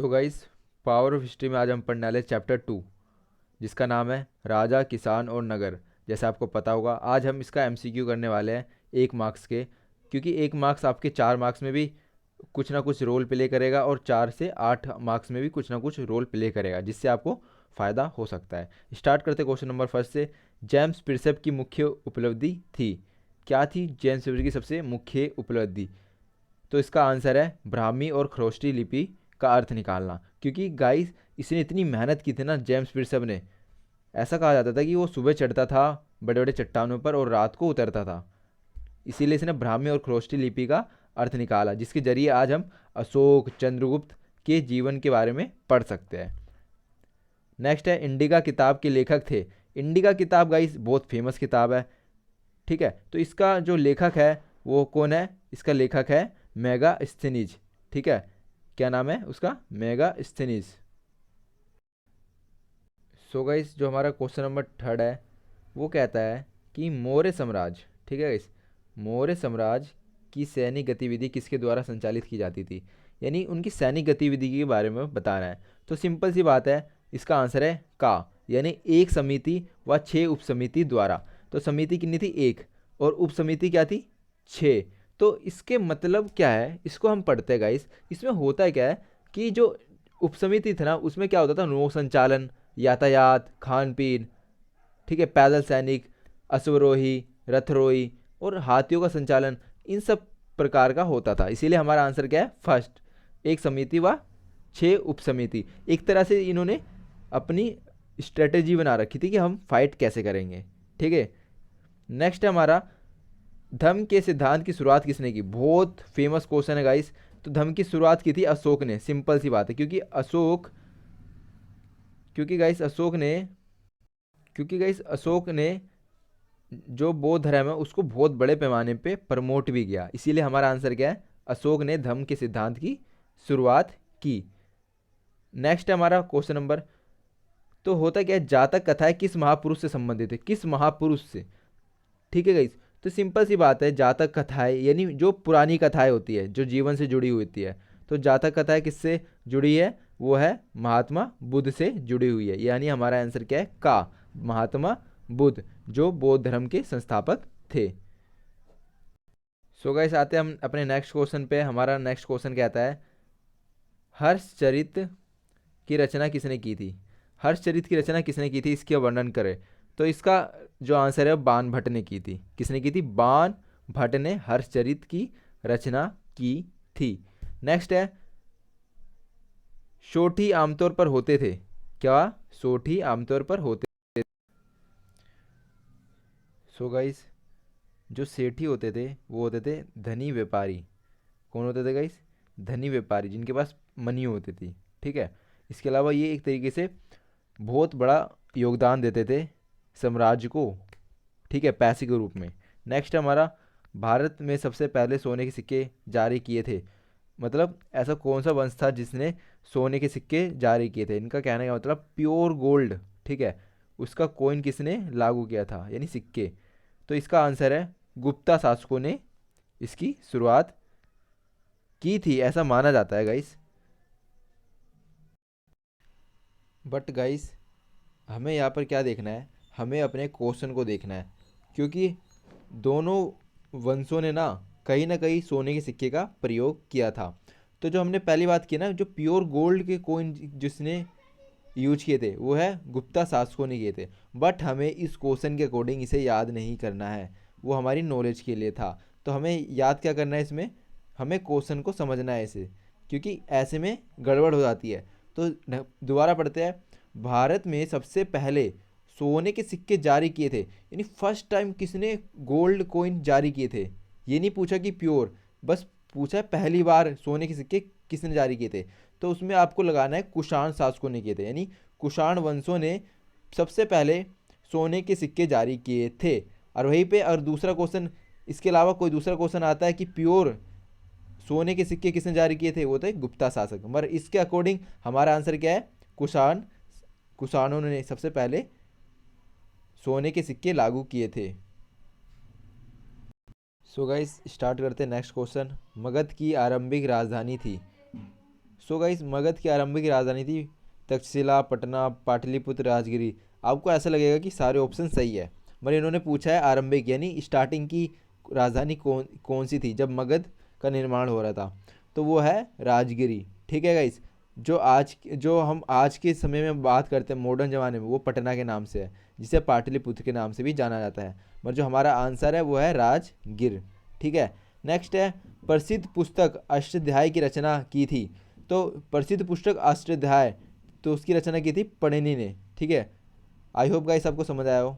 So guys, power of history में आज हम पढ़ने वाले चैप्टर 2, जिसका नाम है राजा, किसान और नगर। जैसे आपको पता होगा, आज हम इसका एमसीक्यू करने वाले हैं 1 मार्क्स के, क्योंकि 1 मार्क्स आपके 4 मार्क्स में भी कुछ ना कुछ रोल प्ले करेगा और 4 से 8 मार्क्स में भी कुछ ना कुछ रोल प्ले करेगा, जिससे आपको फ़ायदा हो सकता है। स्टार्ट करते क्वेश्चन नंबर फर्स्ट से। जेम्स प्रिंसेप की मुख्य उपलब्धि थी। क्या थी जेम्स प्रिंसेप की सबसे मुख्य उपलब्धि? तो इसका आंसर है ब्राह्मी और खरोष्टी लिपि का अर्थ निकालना। क्योंकि गाइस, इसने इतनी मेहनत की थी ना जेम्स पियर्सन ने। ऐसा कहा जाता था कि वो सुबह चढ़ता था बड़े बड़े चट्टानों पर और रात को उतरता था। इसीलिए इसने ब्राह्मी और खरोष्टी लिपि का अर्थ निकाला, जिसके जरिए आज हम अशोक चंद्रगुप्त के जीवन के बारे में पढ़ सकते हैं। नेक्स्ट है, इंडिका किताब के लेखक थे। इंडिका किताब गाइस बहुत फेमस किताब है, ठीक है। तो इसका जो लेखक है वो कौन है? इसका लेखक है मेगास्थनीज, ठीक है। क्या नाम है उसका? मेगास्थनीज। सो गाइस, जो हमारा क्वेश्चन नंबर थर्ड है वो कहता है कि मौर्य साम्राज्य, ठीक है गाइस, मौर्य साम्राज्य की सैनिक गतिविधि किसके द्वारा संचालित की जाती थी? यानी उनकी सैनिक गतिविधि के बारे में बताना है। तो सिंपल सी बात है, इसका आंसर है का, यानी एक समिति व 6 उपसमिति द्वारा। तो समिति कितनी थी? एक, और उपसमिति क्या थी? 6। तो इसके मतलब क्या है, इसको हम पढ़ते हैं गाइस। इसमें होता है क्या है कि जो उपसमिति थी ना, उसमें क्या होता था? नौ संचालन, यातायात, खान पीन, ठीक है, पैदल सैनिक, अश्वरोही, रथरोही और हाथियों का संचालन, इन सब प्रकार का होता था। इसीलिए हमारा आंसर क्या है? फर्स्ट, एक समिति व 6 उपसमिति। एक तरह से इन्होंने अपनी स्ट्रेटेजी बना रखी थी कि हम फाइट कैसे करेंगे, ठीक है। नेक्स्ट है हमारा, धम्म के सिद्धांत की शुरुआत किसने की? बहुत फेमस क्वेश्चन है गाइस। तो धम्म की शुरुआत की थी अशोक ने। सिंपल सी बात है, क्योंकि गाइस अशोक ने जो बौद्ध धर्म है उसको बहुत बड़े पैमाने पे प्रमोट भी किया। इसीलिए हमारा आंसर क्या है? अशोक ने धम्म के सिद्धांत की शुरुआत की। नेक्स्ट है हमारा क्वेश्चन नंबर, तो होता क्या है, जातक कथाएं किस महापुरुष से संबंधित है? किस महापुरुष से, ठीक है गाइस। तो सिंपल सी बात है, जातक कथाएं यानी जो पुरानी कथाएं होती है जो जीवन से जुड़ी हुई होती है। तो जातक कथाएं किससे जुड़ी है? वो है महात्मा बुद्ध से जुड़ी हुई है। यानी हमारा आंसर क्या है? का, महात्मा बुद्ध, जो बौद्ध धर्म के संस्थापक थे। सो गाइस, आते हैं हम अपने नेक्स्ट क्वेश्चन पे। हमारा नेक्स्ट क्वेश्चन कहता है, हर्षचरित की रचना किसने की थी? हर्षचरित की रचना किसने की थी, इसका वर्णन करें। तो इसका जो आंसर है बाण भट्ट ने की थी। किसने की थी? बाण भट्ट ने हर्षचरित की रचना की थी। नेक्स्ट है, सोठी आमतौर पर होते थे। क्या सोठी आमतौर पर होते? सो गाइस, जो सेठी होते थे वो होते थे धनी व्यापारी। कौन होते थे गाइस? धनी व्यापारी, जिनके पास मनी होती थी, ठीक है। इसके अलावा ये एक तरीके से बहुत बड़ा योगदान देते थे साम्राज्य को, ठीक है, पैसे के रूप में। नेक्स्ट हमारा, भारत में सबसे पहले सोने के सिक्के जारी किए थे। मतलब ऐसा कौन सा वंश था जिसने सोने के सिक्के जारी किए थे? इनका कहने का मतलब प्योर गोल्ड, ठीक है, उसका कॉइन किसने लागू किया था, यानी सिक्के। तो इसका आंसर है गुप्ता शासकों ने इसकी शुरुआत की थी, ऐसा माना जाता है गाइस। बट गाइस, हमें यहाँ पर क्या देखना है? हमें अपने क्वेश्चन को देखना है, क्योंकि दोनों वंशों ने ना कहीं सोने के सिक्के का प्रयोग किया था। तो जो हमने पहली बात की ना, जो प्योर गोल्ड के कोइन जिसने यूज किए थे वो है गुप्ता शासकों ने किए थे। बट हमें इस क्वेश्चन के अकॉर्डिंग इसे याद नहीं करना है, वो हमारी नॉलेज के लिए था। तो हमें याद क्या करना है इसमें? हमें क्वेश्चन को समझना है इसे, क्योंकि ऐसे में गड़बड़ हो जाती है। तो दोबारा पढ़ते हैं। भारत में सबसे पहले सोने के सिक्के जारी किए थे, यानी फर्स्ट टाइम किसने गोल्ड कॉइन जारी किए थे? ये नहीं पूछा कि प्योर, बस पूछा है पहली बार सोने के सिक्के किसने जारी किए थे। तो उसमें आपको लगाना है कुषाण शासकों ने किए थे, यानी कुषाण वंशों ने सबसे पहले सोने के सिक्के जारी किए थे। और वहीं पे अगर दूसरा क्वेश्चन, इसके अलावा कोई दूसरा क्वेश्चन आता है कि प्योर सोने के सिक्के किसने जारी किए थे, वो थे गुप्ता शासक। मगर इसके अकॉर्डिंग हमारा आंसर क्या है? कुषाणों ने सबसे पहले सोने के सिक्के लागू किए थे। सो गाइस, स्टार्ट करते हैं नेक्स्ट क्वेश्चन। मगध की आरंभिक राजधानी थी। सो गाइस मगध की आरंभिक राजधानी थी तक्षशिला, पटना, पाटलिपुत्र, राजगिरी। आपको ऐसा लगेगा कि सारे ऑप्शन सही है, मगर इन्होंने पूछा है आरंभिक यानी स्टार्टिंग की राजधानी कौन कौन सी थी जब मगध का निर्माण हो रहा था, तो वो है राजगिरी। ठीक है गाइस, जो हम आज के समय में बात करते हैं मॉडर्न ज़माने में, वो पटना के नाम से है, जिसे पाटलिपुत्र के नाम से भी जाना जाता है, मगर जो हमारा आंसर है वो है राजगिर। ठीक है। नेक्स्ट है प्रसिद्ध पुस्तक अष्टाध्यायी की रचना की थी। तो प्रसिद्ध पुस्तक अष्टाध्याय, तो उसकी रचना की थी पणिनि ने। ठीक है। आई होप गाइस आपको समझ आया हो।